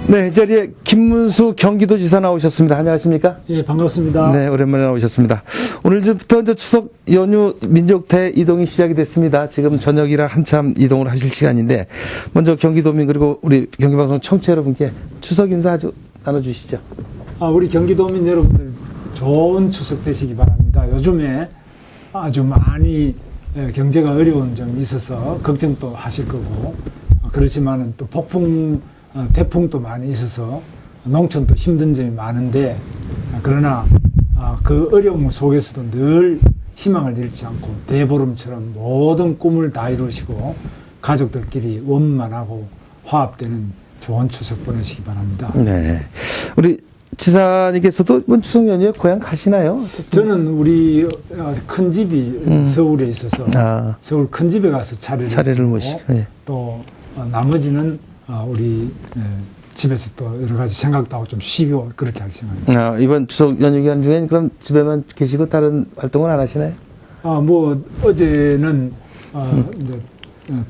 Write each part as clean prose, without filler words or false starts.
네, 이 자리에 김문수 경기도지사 나오셨습니다. 안녕하십니까? 예, 반갑습니다. 네, 오랜만에 나오셨습니다. 오늘부터 이제 추석 연휴 민족 대이동이 시작이 됐습니다. 지금 저녁이라 한참 이동을 하실 시간인데, 먼저 경기도민 그리고 우리 경기방송 청취자 여러분께 추석 인사 아주 나눠주시죠. 우리 경기도민 여러분들 좋은 추석 되시기 바랍니다. 요즘에 아주 많이 경제가 어려운 점이 있어서 걱정도 하실 거고, 그렇지만은 또 태풍도 많이 있어서 농촌도 힘든 점이 많은데, 그러나 그 어려움 속에서도 늘 희망을 잃지 않고 대보름처럼 모든 꿈을 다 이루시고 가족들끼리 원만하고 화합되는 좋은 추석 보내시기 바랍니다. 네, 우리 지사님께서도 이번 추석 연휴에 고향 가시나요? 저는 우리 큰 집이 서울에 있어서 서울 큰 집에 가서 차례를 모시고 네. 또 나머지는 우리 집에서 또 여러 가지 생각도 하고 좀 쉬고 그렇게 할 생각입니다. 이번 추석 연휴 기간 중엔 그럼 집에만 계시고 다른 활동은 안 하시나요? 뭐 어제는 이제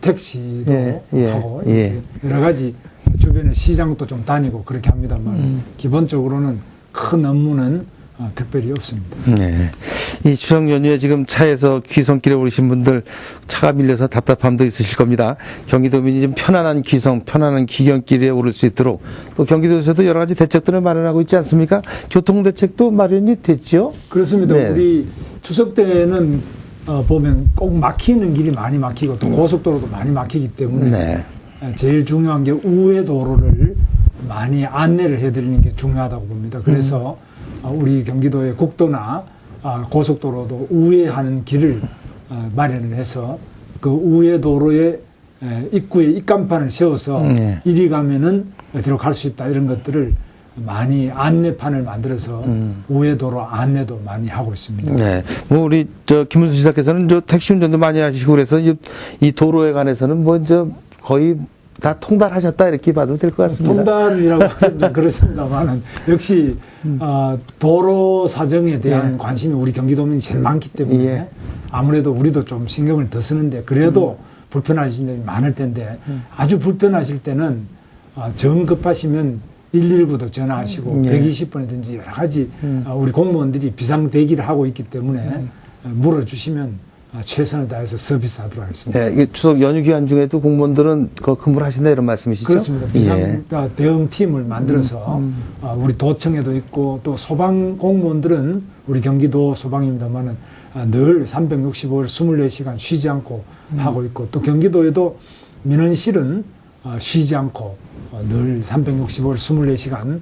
택시도 하고 여러 가지 주변에 시장도 좀 다니고 그렇게 합니다만 기본적으로는 큰 업무는 특별히 없습니다. 네. 이 추석 연휴에 지금 차에서 귀성길에 오르신 분들 차가 밀려서 답답함도 있으실 겁니다. 경기도민이 좀 편안한 귀성, 편안한 귀경길에 오를 수 있도록 또 경기도에서도 여러 가지 대책들을 마련하고 있지 않습니까? 교통대책도 마련이 됐죠? 그렇습니다. 네. 우리 추석 때는 보면 꼭 막히는 길이 많이 막히고 또 고속도로도 많이 막히기 때문에 제일 중요한 게 우회 도로를 많이 안내를 해드리는 게 중요하다고 봅니다. 그래서 우리 경기도의 국도나 고속도로도 우회하는 길을 마련을 해서 그 우회 도로의 입구에 입간판을 세워서 이리 가면은 어디로 갈 수 있다 이런 것들을 많이 안내판을 만들어서 우회 도로 안내도 많이 하고 있습니다. 네, 뭐 우리 김문수 지사께서는 택시 운전도 많이 하시고 그래서 이 도로에 관해서는 거의 다 통달하셨다 이렇게 봐도 될 것 같습니다. 통달이라고 하면 좀 그렇습니다만은 역시 도로 사정에 대한 관심이 우리 경기도민이 제일 많기 때문에 아무래도 우리도 좀 신경을 더 쓰는데 그래도 불편하신 점이 많을 텐데 아주 불편하실 때는 정 급하시면 119도 전화하시고 120번이든지 여러 가지 우리 공무원들이 비상 대기를 하고 있기 때문에 물어주시면 최선을 다해서 서비스하도록 하겠습니다. 네, 이게 추석 연휴 기간 중에도 공무원들은 근무를 하신다 이런 말씀이시죠? 그렇습니다. 비상 대응팀을 만들어서 우리 도청에도 있고 또 소방 공무원들은 우리 경기도 소방입니다만은 늘 365일 24시간 쉬지 않고 하고 있고 또 경기도에도 민원실은 쉬지 않고 늘 365일 24시간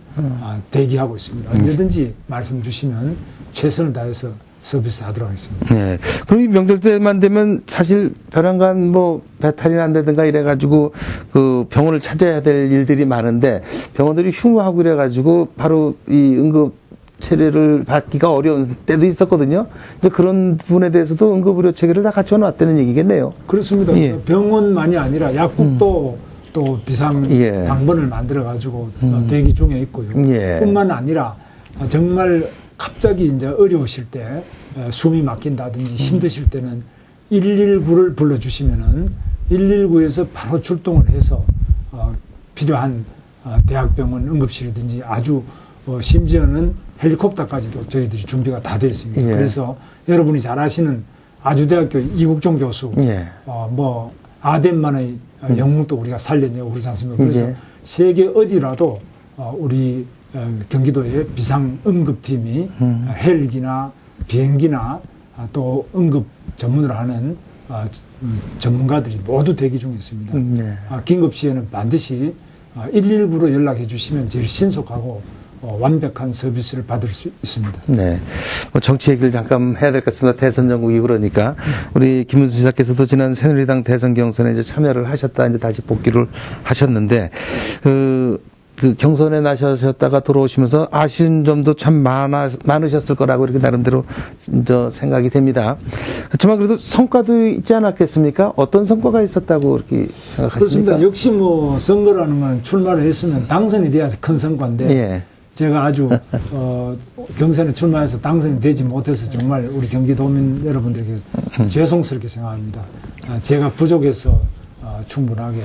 대기하고 있습니다. 언제든지 말씀 주시면 최선을 다해서 서비스하도록 하겠습니다. 네. 그럼 이 명절 때만 되면 사실 벼랑간 배탈이 난다든가 이래가지고 그 병원을 찾아야 될 일들이 많은데 병원들이 휴무하고 이래가지고 바로 이 응급 체계를 받기가 어려운 때도 있었거든요. 이제 그런 부분에 대해서도 응급의료 체계를 다 갖춰놨다는 얘기겠네요. 그렇습니다. 병원만이 아니라 약국도 또 비상 당번을 만들어가지고 대기 중에 있고요. 뿐만 아니라 정말 갑자기 이제 어려우실 때 숨이 막힌다든지 힘드실 때는 119를 불러주시면은 119에서 바로 출동을 해서 필요한 대학병원 응급실이든지 아주 심지어는 헬리콥터까지도 저희들이 준비가 다 되어 있습니다. 그래서 여러분이 잘 아시는 아주대학교 이국종 교수 아덴만의 영웅도 우리가 살려내고 그러지 않습니까? 그래서 세계 어디라도 우리 경기도의 비상응급팀이 헬기나 비행기나 또 응급 전문으로 하는 전문가들이 모두 대기 중에 있습니다. 긴급시에는 반드시 119로 연락해 주시면 제일 신속하고 완벽한 서비스를 받을 수 있습니다. 네. 정치 얘기를 잠깐 해야 될 것 같습니다. 대선 전국이 그러니까. 우리 김문수 지사께서도 지난 새누리당 대선 경선에 이제 참여를 하셨다 이제 다시 복귀를 하셨는데, 그 경선에 나서셨다가 돌아오시면서 아쉬운 점도 참 많으셨을 거라고 이렇게 나름대로 생각이 됩니다. 그렇지만 그래도 성과도 있지 않았겠습니까? 어떤 성과가 있었다고 이렇게 생각하십니까? 그렇습니다. 역시 선거라는 건 출마를 했으면 당선이 돼야 큰 성과인데 제가 아주 경선에 출마해서 당선이 되지 못해서 정말 우리 경기도민 여러분들에게 죄송스럽게 생각합니다. 제가 부족해서 충분하게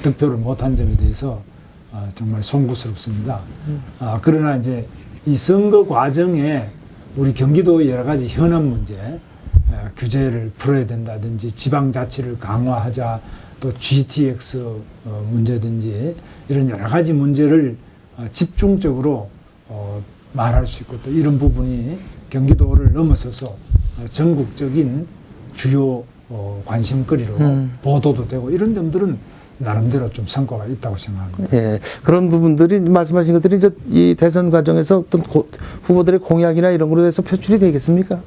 득표를 못한 점에 대해서 정말 송구스럽습니다. 그러나 이제 이 선거 과정에 우리 경기도의 여러 가지 현안 문제, 규제를 풀어야 된다든지 지방자치를 강화하자, 또 GTX 문제든지 이런 여러 가지 문제를 집중적으로 말할 수 있고, 또 이런 부분이 경기도를 넘어서서 전국적인 주요 관심거리로 보도도 되고, 이런 점들은 나름대로 좀 성과가 있다고 생각합니다. 예, 그런 부분들이 말씀하신 것들이 이제 이 대선 과정에서 어떤 후보들의 공약이나 이런 거로 해서 표출이 되겠습니까?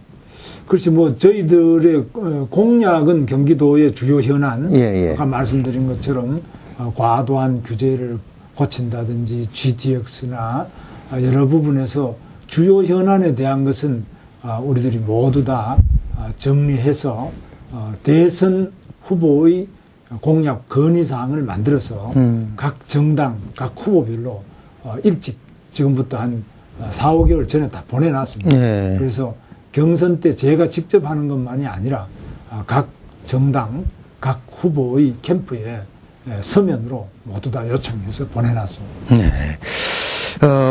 그렇지, 뭐 저희들의 공약은 경기도의 주요 현안, 아까 말씀드린 것처럼 과도한 규제를 고친다든지 GTX나 여러 부분에서 주요 현안에 대한 것은 우리들이 모두 다 정리해서 대선 후보의 공약 건의사항을 만들어서 각 정당, 각 후보별로 일찍 지금부터 한 4, 5개월 전에 다 보내놨습니다. 그래서 경선 때 제가 직접 하는 것만이 아니라 각 정당, 각 후보의 캠프에 서면으로 모두 다 요청해서 보내놨습니다.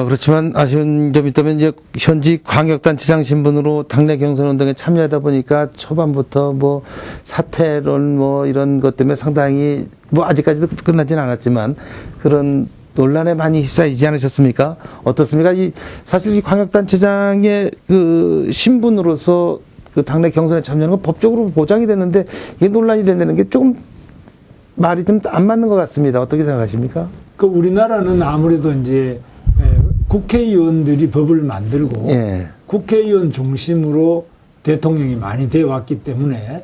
그렇지만 아쉬운 점이 있다면 이제 현직 광역단체장 신분으로 당내 경선 운동에 참여하다 보니까 초반부터 뭐 사퇴론 뭐 이런 것 때문에 상당히 뭐 아직까지도 끝나진 않았지만 그런 논란에 많이 휩싸이지 않으셨습니까? 어떻습니까? 사실 이 광역단체장의 그 신분으로서 그 당내 경선에 참여하는 건 법적으로 보장이 됐는데 이게 논란이 된다는 게 조금 말이 좀 안 맞는 것 같습니다. 어떻게 생각하십니까? 그 우리나라는 아무래도 이제 국회의원들이 법을 만들고 국회의원 중심으로 대통령이 많이 되어 왔기 때문에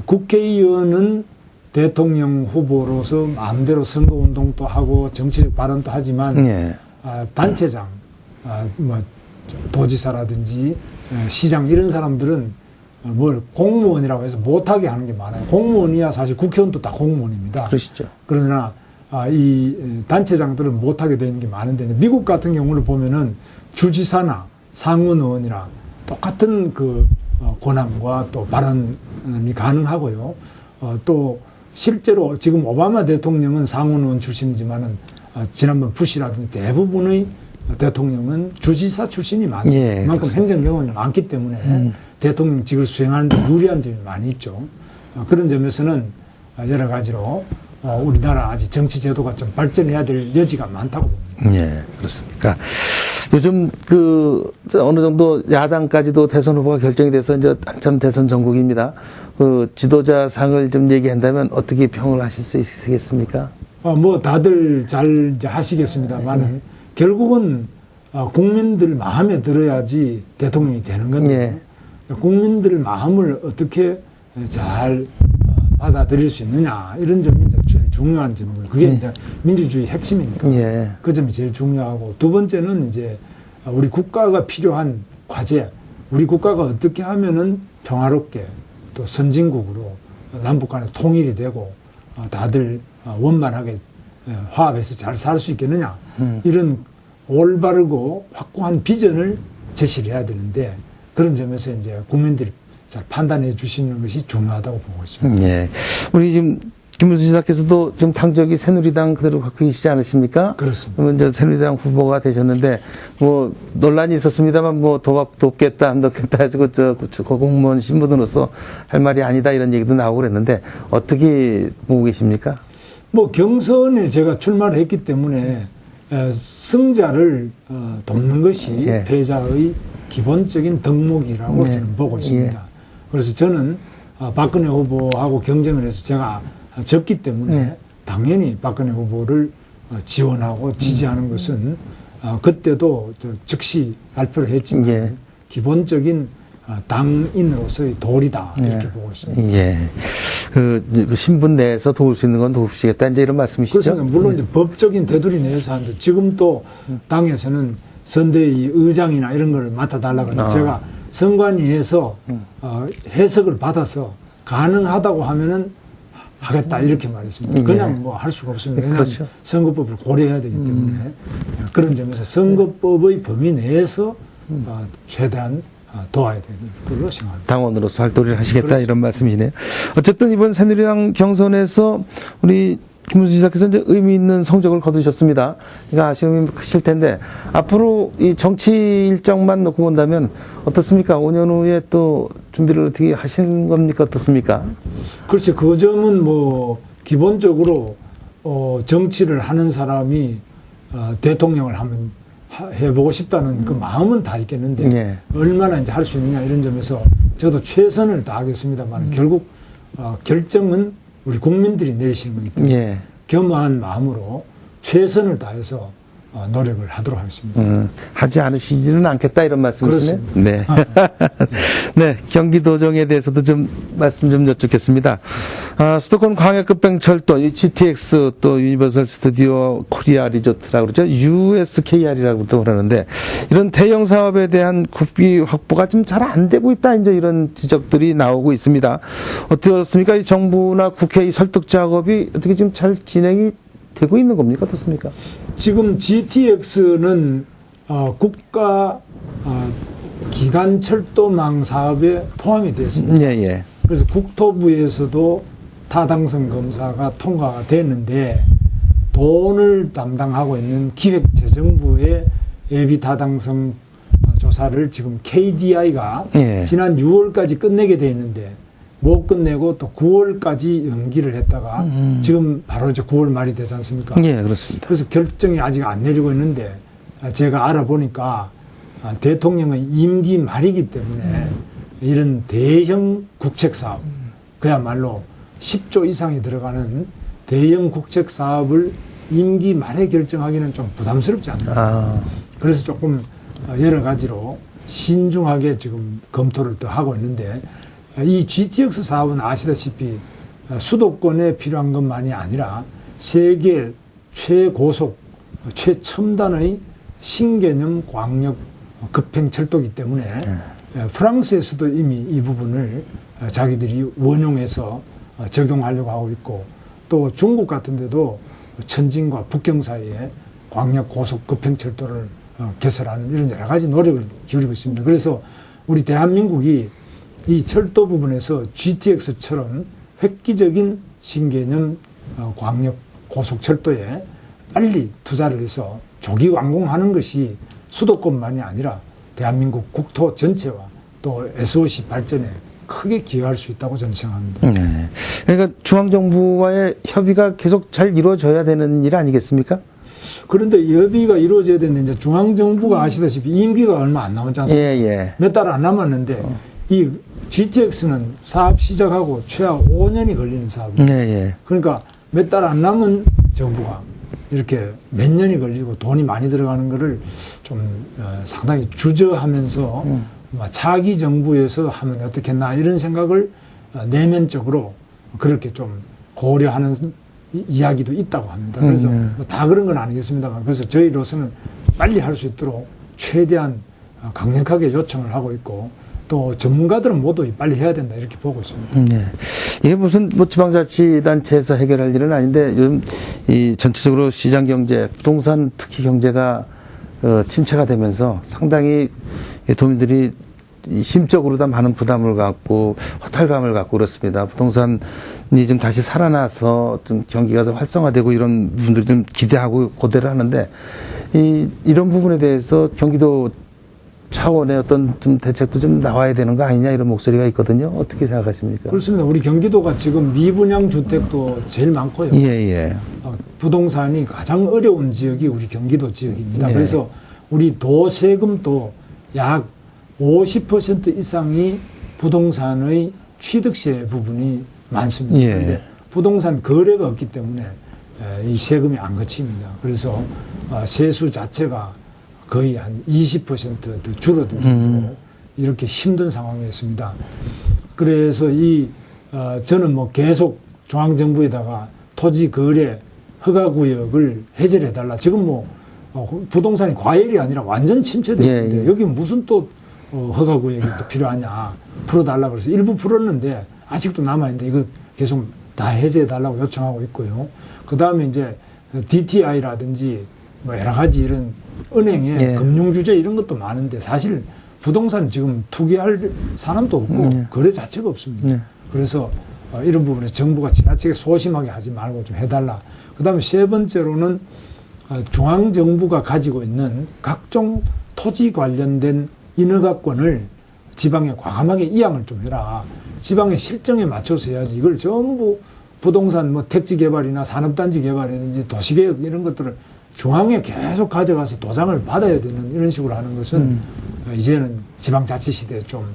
국회의원은 대통령 후보로서 마음대로 선거운동도 하고 정치적 발언도 하지만 단체장, 뭐 도지사라든지 시장 이런 사람들은 뭘 공무원이라고 해서 못하게 하는 게 많아요. 공무원이야 사실 국회의원도 다 공무원입니다. 그러시죠. 그러나 이 단체장들은 못하게 되는 게 많은데, 미국 같은 경우를 보면은 주지사나 상원의원이나 똑같은 그 권한과 또 발언이 가능하고요. 또 실제로 지금 오바마 대통령은 상원의원 출신이지만은 지난번 부시라든지 대부분의 대통령은 주지사 출신이 많습니다. 그만큼 행정 경험이 많기 때문에 대통령직을 수행하는 데 유리한 점이 많이 있죠. 그런 점에서는 여러 가지로 우리나라 아직 정치 제도가 좀 발전해야 될 여지가 많다고 봅니다. 그렇습니까? 요즘 그 어느 정도 야당까지도 대선 후보가 결정이 돼서 이제 한참 대선 전국입니다. 그 지도자상을 좀 얘기한다면 어떻게 평을 하실 수 있으시겠습니까? 뭐 다들 잘 이제 하시겠습니다만은 결국은 국민들 마음에 들어야지 대통령이 되는 건데 국민들 마음을 어떻게 잘 받아들일 수 있느냐, 이런 점이 이제 제일 중요한 점이고요. 그게 이제 민주주의 핵심이니까 그 점이 제일 중요하고, 두 번째는 이제 우리 국가가 필요한 과제, 우리 국가가 어떻게 하면은 평화롭게 또 선진국으로 남북 간에 통일이 되고 다들 원만하게 화합해서 잘 살 수 있겠느냐, 이런 올바르고 확고한 비전을 제시를 해야 되는데, 그런 점에서 이제 국민들이 잘 판단해 주시는 것이 중요하다고 보고 있습니다. 우리 지금 김문수 지사께서도 지금 당적이 새누리당 그대로 갖고 계시지 않으십니까? 그렇습니다. 그러면 이제 새누리당 후보가 되셨는데 뭐 논란이 있었습니다만 뭐 돕겠다 안 돕겠다 해가지고 공무원 신분으로서 할 말이 아니다 이런 얘기도 나오고 그랬는데 어떻게 보고 계십니까? 뭐 경선에 제가 출마를 했기 때문에 승자를 돕는 것이 패자의 기본적인 덕목이라고 저는 보고 있습니다. 그래서 저는 박근혜 후보하고 경쟁을 해서 제가 졌기 때문에 당연히 박근혜 후보를 지원하고 지지하는 것은 그때도 즉시 발표를 했지만 기본적인 당인으로서의 도리다 이렇게 보고 있습니다. 그 신분 내에서 도울 수 있는 건 도우시겠다 이제 이런 말씀이시죠? 그렇습니다. 물론 이제 법적인 테두리 내에서 하는데 지금 또 당에서는 선대위 의장이나 이런 걸 맡아달라고 하는데 제가 선관위에서 해석을 받아서 가능하다고 하면은 하겠다 이렇게 말했습니다. 그냥 뭐 할 수가 없습니다. 왜냐하면 선거법을 고려해야 되기 때문에 그런 점에서 선거법의 범위 내에서 최대한 도와야 되는 걸로 생각합니다. 당원으로서 활동을 하시겠다 이런 말씀이네요. 어쨌든 이번 새누리당 경선에서 우리 김문수 지사께서 이제 의미 있는 성적을 거두셨습니다. 그러니까 아쉬움이 크실 텐데 앞으로 이 정치 일정만 놓고 본다면 어떻습니까? 5년 후에 또 준비를 어떻게 하시는 겁니까? 어떻습니까? 그렇죠. 그 점은 뭐 기본적으로 정치를 하는 사람이 대통령을 한번 해보고 싶다는 그 마음은 다 있겠는데 네. 얼마나 이제 할 수 있느냐 이런 점에서 저도 최선을 다하겠습니다만 결국 결정은 우리 국민들이 내리시는 거기 때문에 예. 겸허한 마음으로 최선을 다해서 노력을 하도록 하겠습니다. 하지 않으시지는 않겠다 이런 말씀이시네요. 네. 네, 경기도정에 대해서도 좀 말씀 좀 여쭙겠습니다. 수도권 광역급행철도, GTX 또 유니버설 스튜디오 코리아 리조트라고 그러죠. USKR이라고도 그러는데 이런 대형 사업에 대한 국비 확보가 좀 잘 안 되고 있다 이제 이런 지적들이 나오고 있습니다. 어떻습니까? 이 정부나 국회 의 설득 작업이 어떻게 좀 잘 진행이 되고 있는 겁니까? 어떻습니까? 지금 GTX는 국가 기간 철도망 사업에 포함이 되어 있습니다. 예, 예. 그래서 국토부에서도 타당성 검사가 통과가 됐는데 돈을 담당하고 있는 기획재정부의 예비 타당성 조사를 지금 KDI가 예. 지난 6월까지 끝내게 돼 있는데 못 끝내고 또 9월까지 연기를 했다가 지금 바로 이제 9월 말이 되지 않습니까? 예, 그렇습니다. 그래서 결정이 아직 안 내리고 있는데 제가 알아보니까 대통령의 임기 말이기 때문에 이런 대형 국책 사업, 그야말로 10조 이상이 들어가는 대형 국책 사업을 임기 말에 결정하기는 좀 부담스럽지 않나요? 그래서 조금 여러 가지로 신중하게 지금 검토를 또 하고 있는데 이 GTX 사업은 아시다시피 수도권에 필요한 것만이 아니라 세계 최고속, 최첨단의 신개념 광역 급행철도이기 때문에 프랑스에서도 이미 이 부분을 자기들이 원용해서 적용하려고 하고 있고 또 중국 같은 데도 천진과 북경 사이에 광역 고속 급행철도를 개설하는 이런 여러 가지 노력을 기울이고 있습니다. 그래서 우리 대한민국이 이 철도 부분에서 GTX처럼 획기적인 신개념 광역 고속철도에 빨리 투자를 해서 조기 완공하는 것이 수도권만이 아니라 대한민국 국토 전체와 또 SOC 발전에 크게 기여할 수 있다고 저는 생각합니다. 네. 그러니까 중앙정부와의 협의가 계속 잘 이루어져야 되는 일 아니겠습니까? 그런데 협의가 이루어져야 되는데 이제 중앙정부가 아시다시피 임기가 얼마 안 남았지 않습니까? 예, 예. 몇 달 안 남았는데 이 GTX는 사업 시작하고 최하 5년이 걸리는 사업입니다. 예, 예. 그러니까 몇 달 안 남은 정부가 이렇게 몇 년이 걸리고 돈이 많이 들어가는 거를 좀 상당히 주저하면서 차기 정부에서 하면 어떻겠나 이런 생각을 내면적으로 그렇게 좀 고려하는 이야기도 있다고 합니다. 그래서 다 그런 건 아니겠습니다만 그래서 저희로서는 빨리 할 수 있도록 최대한 강력하게 요청을 하고 있고 또 전문가들은 모두 빨리 해야 된다 이렇게 보고 있습니다. 네. 이게 무슨 뭐 지방자치단체에서 해결할 일은 아닌데 요즘 이 전체적으로 시장 경제, 부동산 특히 경제가 침체가 되면서 상당히 도민들이 심적으로 다 많은 부담을 갖고 허탈감을 갖고 그렇습니다. 부동산이 좀 다시 살아나서 좀 경기가 더 활성화되고 이런 부분들이 좀 기대하고 고대를 하는데 이런 부분에 대해서 경기도 차원의 어떤 좀 대책도 좀 나와야 되는 거 아니냐 이런 목소리가 있거든요. 어떻게 생각하십니까? 그렇습니다. 우리 경기도가 지금 미분양 주택도 제일 많고요. 예, 예. 부동산이 가장 어려운 지역이 우리 경기도 지역입니다. 예. 그래서 우리 도 세금도 약 50% 이상이 부동산의 취득세 부분이 많습니다. 예. 그런데 부동산 거래가 없기 때문에 이 세금이 안 거칩니다. 그래서 세수 자체가 거의 한 20%더 줄어든 정도로 이렇게 힘든 상황이었습니다. 그래서 저는 뭐 계속 중앙정부에다가 토지 거래 허가구역을 해제해달라. 지금 뭐 부동산이 과열이 아니라 완전 침체되어 있는데 예. 여기 무슨 또 허가구역이 또 필요하냐. 풀어달라 그래서 일부 풀었는데 아직도 남아있는데 이거 계속 다 해제해달라고 요청하고 있고요. 그 다음에 이제 DTI라든지 뭐 여러 가지 이런 은행의 예. 금융규제 이런 것도 많은데 사실 부동산 지금 투기할 사람도 없고 거래 자체가 없습니다. 예. 그래서 이런 부분에서 정부가 지나치게 소심하게 하지 말고 좀 해달라. 그다음에 세 번째로는 중앙정부가 가지고 있는 각종 토지 관련된 인허가권을 지방에 과감하게 이양을 좀 해라. 지방의 실정에 맞춰서 해야지. 이걸 전부 부동산 뭐 택지 개발이나 산업단지 개발이든지 도시개혁 이런 것들을 중앙에 계속 가져가서 도장을 받아야 되는 이런 식으로 하는 것은 이제는 지방자치시대에 좀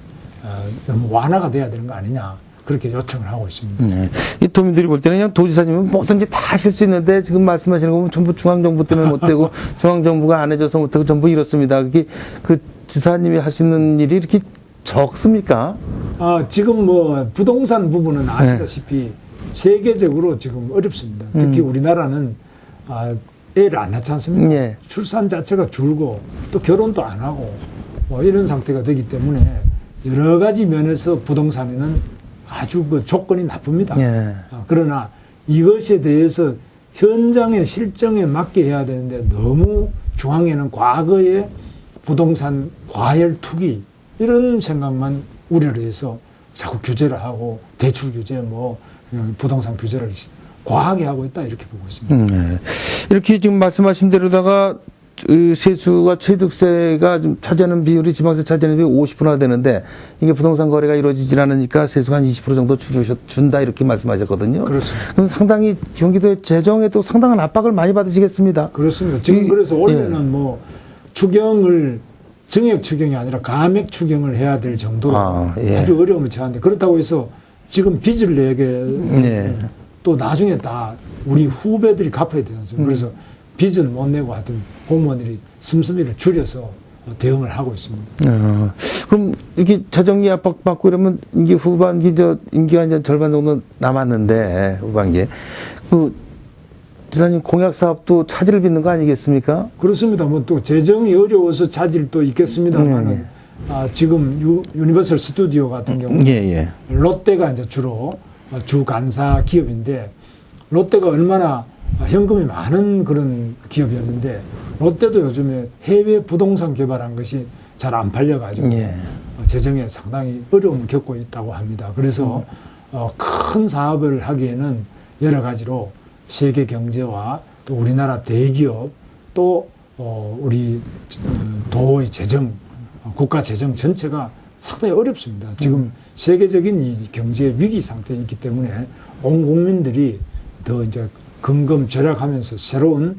너무 완화가 돼야 되는 거 아니냐. 그렇게 요청을 하고 있습니다. 네. 이 도민들이 볼 때는 그냥 도지사님은 뭐든지 다 하실 수 있는데 지금 말씀하시는 거 보면 전부 중앙정부 때문에 못되고 중앙정부가 안 해줘서 못하고 전부 이렇습니다. 그게 그 지사님이 하시는 일이 이렇게 적습니까? 지금 뭐 부동산 부분은 아시다시피 세계적으로 지금 어렵습니다. 특히 우리나라는 애를 안 낳지 않습니까? 예. 출산 자체가 줄고 또 결혼도 안 하고 뭐 이런 상태가 되기 때문에 여러 가지 면에서 부동산에는 아주 그 조건이 나쁩니다. 예. 그러나 이것에 대해서 현장의 실정에 맞게 해야 되는데 너무 중앙에는 과거의 부동산 과열 투기 이런 생각만 우려를 해서 자꾸 규제를 하고 대출 규제 뭐 부동산 규제를 과하게 하고 있다 이렇게 보고 있습니다. 네. 이렇게 지금 말씀하신 대로다가 세수가 취득세가 좀 차지하는 비율이 지방세 차지하는 비율이 50%나 되는데 이게 부동산 거래가 이루어지질 않으니까 세수가 한 20% 정도 준다 이렇게 말씀하셨거든요. 그렇습니다. 그럼 상당히 경기도의 재정에도 상당한 압박을 많이 받으시겠습니다. 그렇습니다. 지금 그래서 원래는 뭐 추경을 정액 추경이 아니라 감액 추경을 해야 될 정도로 아주 어려움을 처하는데 그렇다고 해서 지금 빚을 내게 또 나중에 다 우리 후배들이 갚아야 되지 않습니까? 그래서 빚은 못 내고 하여튼 공무원들이 씀씀이를 줄여서 대응을 하고 있습니다. 그럼 이렇게 자정기 압박받고 이러면 임기 후반기 임기가 이제 절반 정도 남았는데 후반기에 그 지사님 공약 사업도 차질을 빚는 거 아니겠습니까? 그렇습니다. 뭐 또 재정이 어려워서 차질도 있겠습니다만 지금 유니버설 스튜디오 같은 경우 롯데가 이제 주로 주 간사 기업인데 롯데가 얼마나 현금이 많은 그런 기업이었는데 롯데도 요즘에 해외 부동산 개발한 것이 잘 안 팔려가지고 재정에 상당히 어려움을 겪고 있다고 합니다. 그래서 큰 사업을 하기에는 여러 가지로 세계 경제와 또 우리나라 대기업 또 우리 도의 재정, 국가 재정 전체가 상당히 어렵습니다. 지금 세계적인 이 경제 위기 상태에 있기 때문에 온 국민들이 더 이제 근검 절약하면서 새로운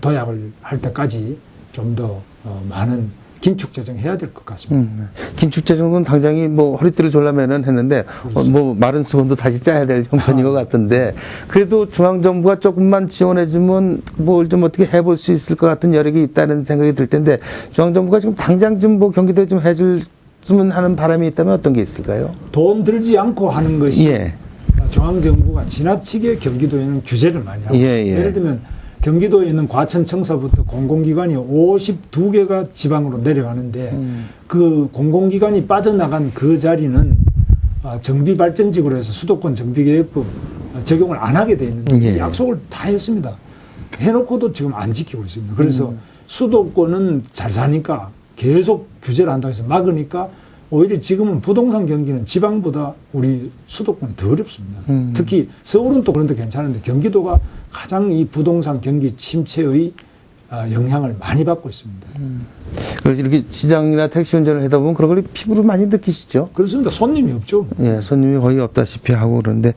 도약을 할 때까지 좀 더 많은 긴축 재정 해야 될 것 같습니다. 긴축 재정은 당장이 뭐 허리띠를 졸라매는 했는데 뭐 마른 수건도 다시 짜야 될 형편인 것 같은데 그래도 중앙 정부가 조금만 지원해주면 뭘 좀 어떻게 해볼 수 있을 것 같은 여력이 있다는 생각이 들 텐데 중앙 정부가 지금 당장 좀 뭐 경기도에 좀 해줬으면 하는 바람이 있다면 어떤 게 있을까요? 돈 들지 않고 하는 것이 중앙 정부가 지나치게 경기도에는 규제를 많이 하고 예를 들면 경기도에 있는 과천청사부터 공공기관이 52개가 지방으로 내려가는데 그 공공기관이 빠져나간 그 자리는 정비발전직으로 해서 수도권 정비계획법 적용을 안 하게 돼 있는데 약속을 다 했습니다. 해놓고도 지금 안 지키고 있습니다. 그래서 수도권은 잘 사니까 계속 규제를 한다고 해서 막으니까 오히려 지금은 부동산 경기는 지방보다 우리 수도권이 더 어렵습니다. 특히 서울은 또 그런데 괜찮은데 경기도가 가장 이 부동산 경기 침체의 영향을 많이 받고 있습니다. 그래서 이렇게 시장이나 택시 운전을 하다 보면 그런 걸 피부로 많이 느끼시죠? 그렇습니다. 손님이 없죠. 손님이 거의 없다시피 하고 그러는데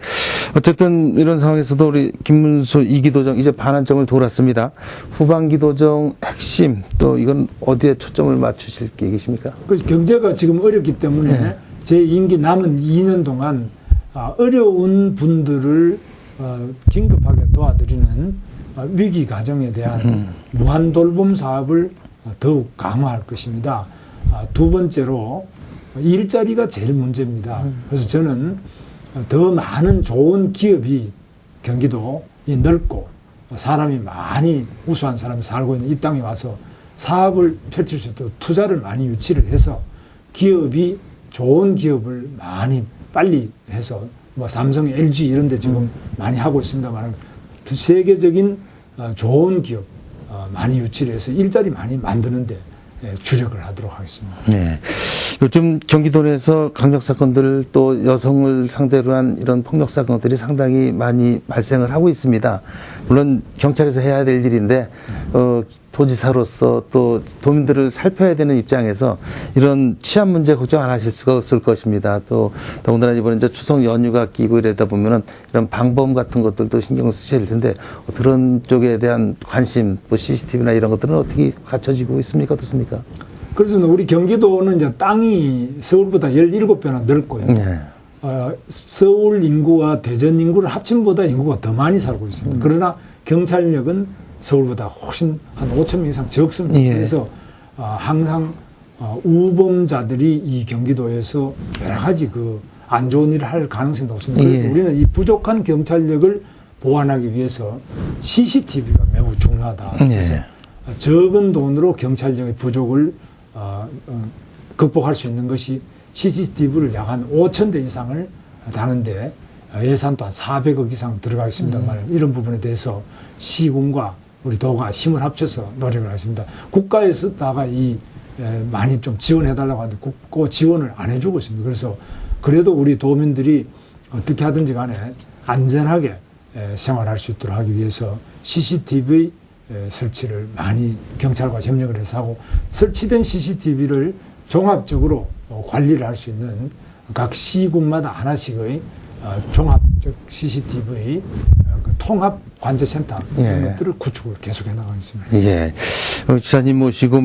어쨌든 이런 상황에서도 우리 김문수 2기 도정 이제 반환점을 돌았습니다. 후반기 도정 핵심 또 이건 어디에 초점을 맞추실 계획이십니까? 경제가 지금 어렵기 때문에 제 임기 남은 2년 동안 어려운 분들을 긴급하게 도와드리는 위기 가정에 대한 무한 돌봄 사업을 더욱 강화할 것입니다. 두 번째로 일자리가 제일 문제입니다. 그래서 저는 더 많은 좋은 기업이 경기도에 넓고 사람이 많이 우수한 사람이 살고 있는 이 땅에 와서 사업을 펼칠 수 있도록 투자를 많이 유치를 해서 기업이 좋은 기업을 많이 빨리 해서 뭐 삼성, LG 이런 데 지금 많이 하고 있습니다만 세계적인 좋은 기업 많이 유치를 해서 일자리 많이 만드는데 주력을 하도록 하겠습니다. 요즘 경기도 내에서 강력 사건들 또 여성을 상대로 한 이런 폭력 사건들이 상당히 많이 발생을 하고 있습니다. 물론 경찰에서 해야 될 일인데 도지사로서 또 도민들을 살펴야 되는 입장에서 이런 치안 문제 걱정 안 하실 수가 없을 것입니다. 또 더군다나 이번에 이제 추석 연휴가 끼고 이러다 보면은 이런 방범 같은 것들도 신경 쓰셔야 될 텐데 그런 쪽에 대한 관심, 또 CCTV나 이런 것들은 어떻게 갖춰지고 있습니까? 어떻습니까? 그렇습니다. 우리 경기도는 이제 땅이 서울보다 17배나 넓고요. 네. 서울 인구와 대전 인구를 합친보다 인구가 더 많이 살고 있습니다. 그러나 경찰력은 서울보다 훨씬 한 5천 명 이상 적습니다. 예. 그래서 항상 우범자들이 이 경기도에서 여러 가지 그 안 좋은 일을 할 가능성이 높습니다. 그래서 예. 우리는 이 부족한 경찰력을 보완하기 위해서 CCTV가 매우 중요하다. 그래서 예. 적은 돈으로 경찰력의 부족을 극복할 수 있는 것이 CCTV를 약 한 5천 대 이상을 다는데 예산도 한 400억 이상 들어가 있습니다만 이런 부분에 대해서 시군과 우리 도가 힘을 합쳐서 노력을 하겠습니다. 국가에서다가 많이 좀 지원해달라고 하는데 그 지원을 안 해주고 있습니다. 그래서 그래도 우리 도민들이 어떻게 하든지 간에 안전하게 생활할 수 있도록 하기 위해서 CCTV 설치를 많이 경찰과 협력을 해서 하고 설치된 CCTV를 종합적으로 관리를 할 수 있는 각 시군마다 하나씩의 종합적 CCTV 통합 관제센터 이런 것들을 구축을 계속해 나가겠습니다. 예. 지사님 모시고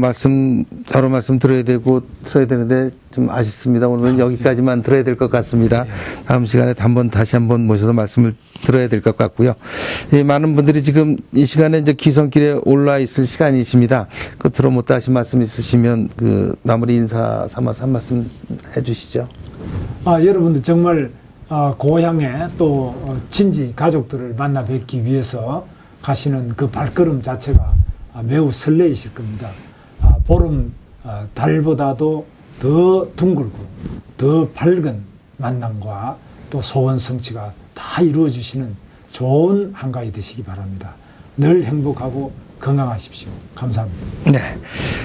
바로 말씀 들어야 되는데 좀 아쉽습니다. 오늘은 여기까지만 들어야 될 것 같습니다. 다음 시간에 다시 한번 모셔서 말씀을 들어야 될 것 같고요. 예, 많은 분들이 지금 이 시간에 이제 기성길에 올라 있을 시간이십니다. 끝으로 못다 하신 말씀 있으시면 마무리 인사 삼아서 한 말씀 해주시죠. 여러분들 정말 고향에 또 친지 가족들을 만나 뵙기 위해서 가시는 그 발걸음 자체가 매우 설레이실 겁니다. 보름 달보다도 더 둥글고 더 밝은 만남과 또 소원 성취가 다 이루어지시는 좋은 한가위 되시기 바랍니다. 늘 행복하고 건강하십시오. 감사합니다.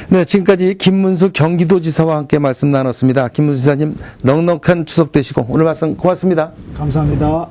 네, 지금까지 김문수 경기도지사와 함께 말씀 나눴습니다. 김문수 지사님 넉넉한 추석 되시고 오늘 말씀 고맙습니다. 감사합니다.